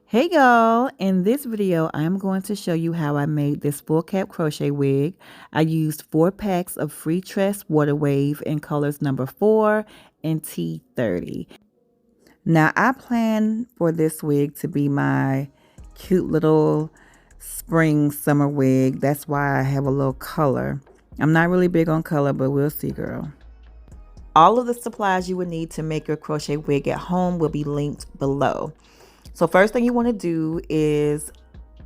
Hey y'all, in this video I'm going to show you how I made this full cap crochet wig. I used 4 packs of Freetress water wave in colors number 4 and T30. Now I plan for this wig to be my cute little spring summer wig. That's why I have a little color. I'm not really big on color, but we'll see, girl. All of the supplies you would need to make your crochet wig at home will be linked below. So first thing you want to do is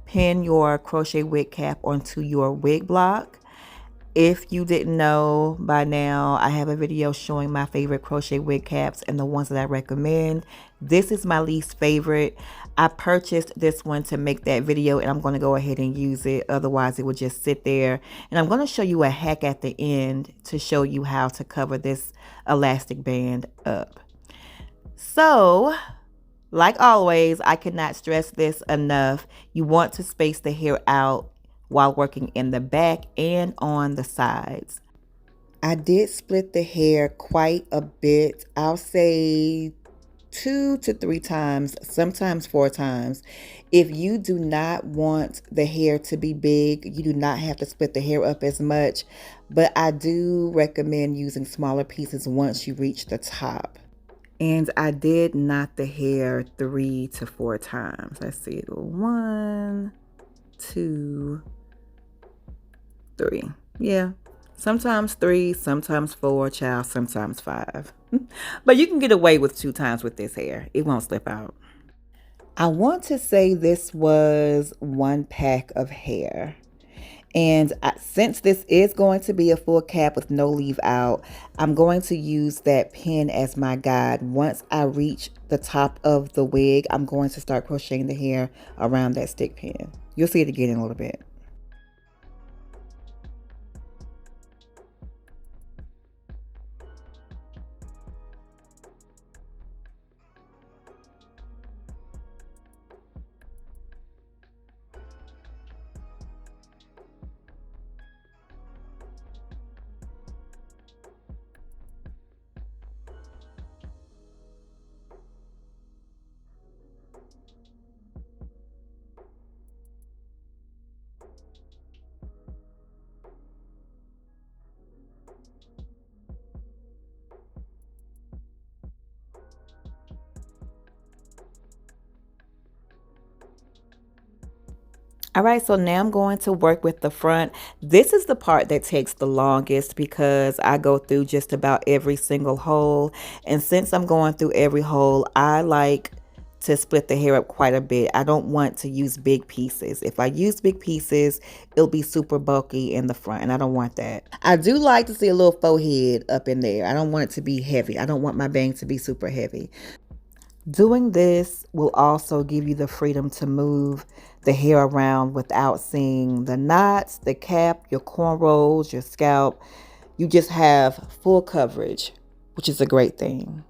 pin your crochet wig cap onto your wig block. If you didn't know by now, I have a video showing my favorite crochet wig caps and the ones that I recommend. This is my least favorite. I purchased this one to make that video and I'm going to go ahead and use it. Otherwise it will just sit there. And I'm going to show you a hack at the end to show you how to cover this elastic band up. So like always, I cannot stress this enough. You want to space the hair out while working in the back and on the sides. I did split the hair quite a bit. I'll say 2 to 3 times, sometimes 4 times. If you do not want the hair to be big, you do not have to split the hair up as much. But I do recommend using smaller pieces once you reach the top. And I did knot the hair 3 to 4 times. Let's see, 1, 2, 3. Yeah, sometimes 3, sometimes 4, child, sometimes 5. But you can get away with 2 times with this hair. It won't slip out. I want to say this was 1 pack of hair. And since this is going to be a full cap with no leave out, I'm going to use that pin as my guide. Once I reach the top of the wig, I'm going to start crocheting the hair around that stick pin. You'll see it again in a little bit. All right, so now I'm going to work with the front. This is the part that takes the longest because I go through just about every single hole. And since I'm going through every hole, I like to split the hair up quite a bit. I don't want to use big pieces. If I use big pieces, it'll be super bulky in the front, and I don't want that. I do like to see a little forehead up in there. I don't want it to be heavy. I don't want my bang to be super heavy. Doing this will also give you the freedom to move the hair around without seeing the knots, the cap, your cornrows, your scalp. You just have full coverage, which is a great thing.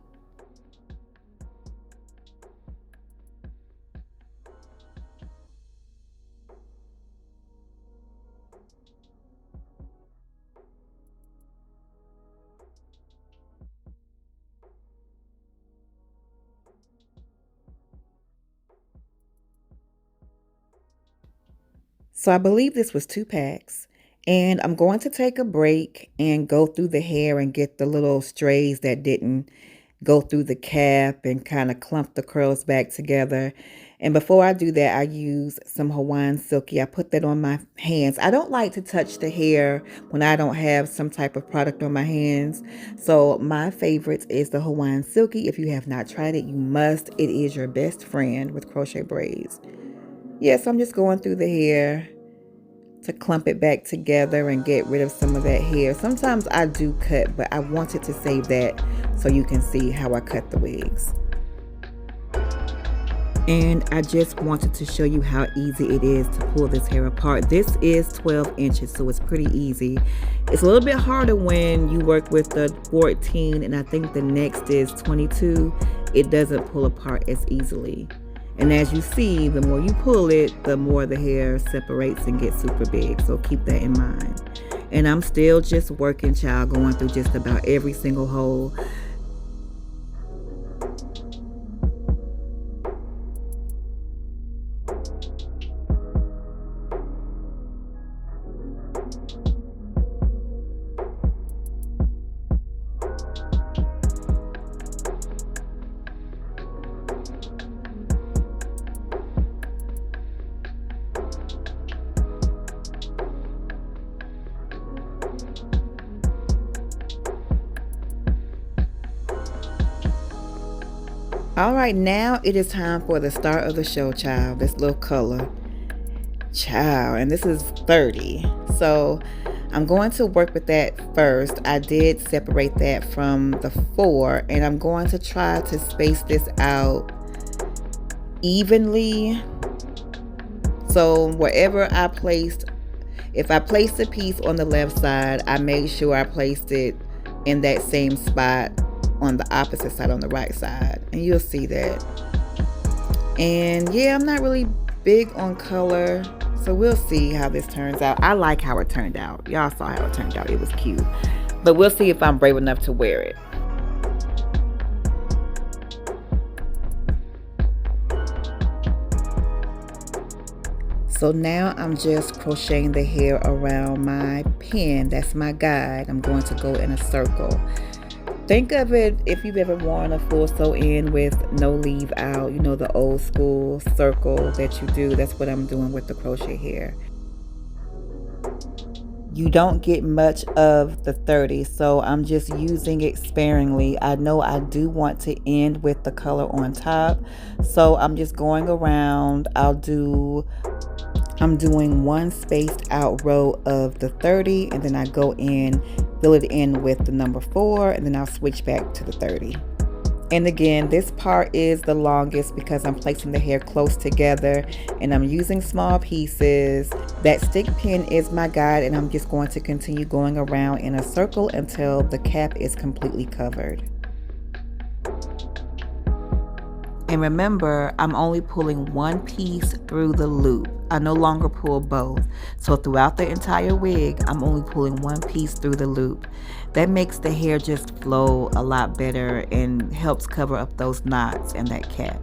So I believe this was 2 packs. And I'm going to take a break and go through the hair and get the little strays that didn't go through the cap and kind of clump the curls back together. And before I do that, I use some Hawaiian Silky. I put that on my hands. I don't like to touch the hair when I don't have some type of product on my hands. So my favorite is the Hawaiian Silky. If you have not tried it, you must. It is your best friend with crochet braids. Yes, I'm just going through the hair to clump it back together and get rid of some of that hair. Sometimes I do cut, but I wanted to save that so you can see how I cut the wigs. And I just wanted to show you how easy it is to pull this hair apart. This is 12 inches, so it's pretty easy. It's a little bit harder when you work with the 14, and I think the next is 22. It doesn't pull apart as easily. And as you see, the more you pull it, the more the hair separates and gets super big. So keep that in mind. And I'm still just working, child, going through just about every single hole. All right, now it is time for the start of the show, child. This little color, child, and this is 30. So I'm going to work with that first. I did separate that from the 4, and I'm going to try to space this out evenly. So wherever I placed, if I placed a piece on the left side, I made sure I placed it in that same spot on the opposite side, on the right side, and you'll see that. And yeah, I'm not really big on color, so we'll see how this turns out. I like how it turned out. Y'all saw how it turned out. It was cute, but we'll see if I'm brave enough to wear it. So now I'm just crocheting the hair around my pin. That's my guide. I'm going to go in a circle. Think of it, if you've ever worn a full sew in with no leave out, you know, the old school circle that you do. That's what I'm doing with the crochet hair. You don't get much of the 30, so I'm just using it sparingly. I know I do want to end with the color on top, so I'm just going around. I'm doing one spaced out row of the 30, and then I go in, fill it in with the number 4, and then I'll switch back to the 30. And again, this part is the longest because I'm placing the hair close together and I'm using small pieces. That stick pin is my guide, and I'm just going to continue going around in a circle until the cap is completely covered. And remember, I'm only pulling one piece through the loop. I no longer pull both. So throughout the entire wig, I'm only pulling one piece through the loop. That makes the hair just flow a lot better and helps cover up those knots and that cap.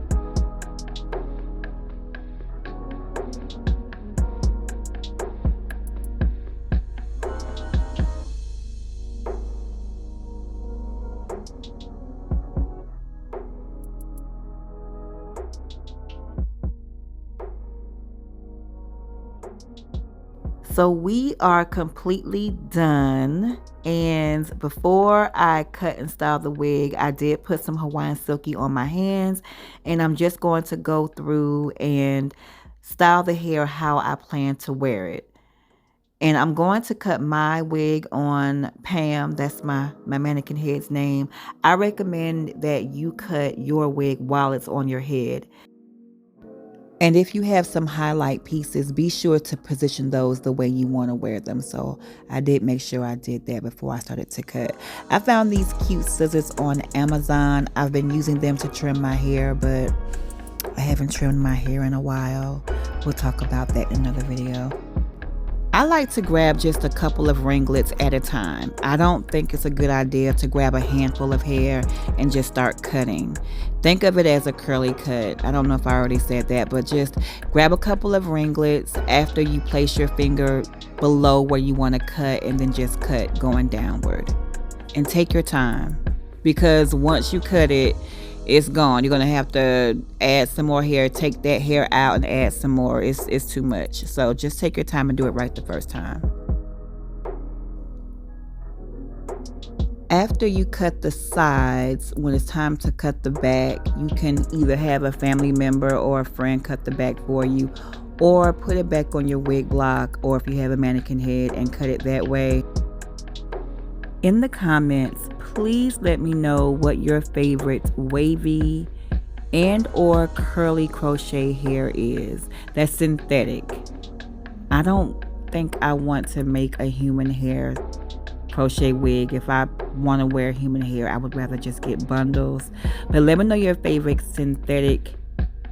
So we are completely done, and before I cut and style the wig, I did put some Hawaiian Silky on my hands, and I'm just going to go through and style the hair how I plan to wear it. And I'm going to cut my wig on Pam. That's my mannequin head's name. I recommend that you cut your wig while it's on your head. And if you have some highlight pieces, be sure to position those the way you want to wear them. So I did make sure I did that before I started to cut. I found these cute scissors on Amazon. I've been using them to trim my hair, but I haven't trimmed my hair in a while. We'll talk about that in another video. I like to grab just a couple of ringlets at a time. I don't think it's a good idea to grab a handful of hair and just start cutting. Think of it as a curly cut. I don't know if I already said that, but just grab a couple of ringlets after you place your finger below where you want to cut, and then just cut going downward. And take your time, because once you cut it, it's gone. You're going to have to add some more hair, take that hair out and add some more. It's too much. So just take your time and do it right the first time. After you cut the sides, when it's time to cut the back, you can either have a family member or a friend cut the back for you, or put it back on your wig block, or if you have a mannequin head, and cut it that way. In the comments, please let me know what your favorite wavy and or curly crochet hair is that's synthetic. I don't think I want to make a human hair crochet wig. If I want to wear human hair, I would rather just get bundles. But let me know your favorite synthetic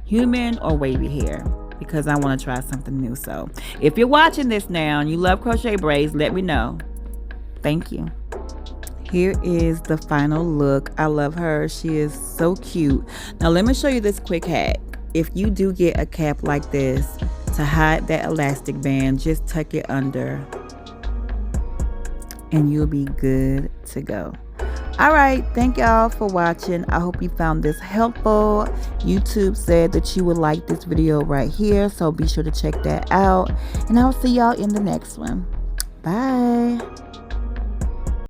human or wavy hair, because I want to try something new. So if you're watching this now and you love crochet braids, let me know. Thank you. Here is the final look. I love her. She is so cute. Now let me show you this quick hack. If you do get a cap like this, to hide that elastic band, just tuck it under and you'll be good to go. All right, thank y'all for watching. I hope you found this helpful. YouTube said that you would like this video right here, so be sure to check that out, and I'll see y'all in the next one. Bye.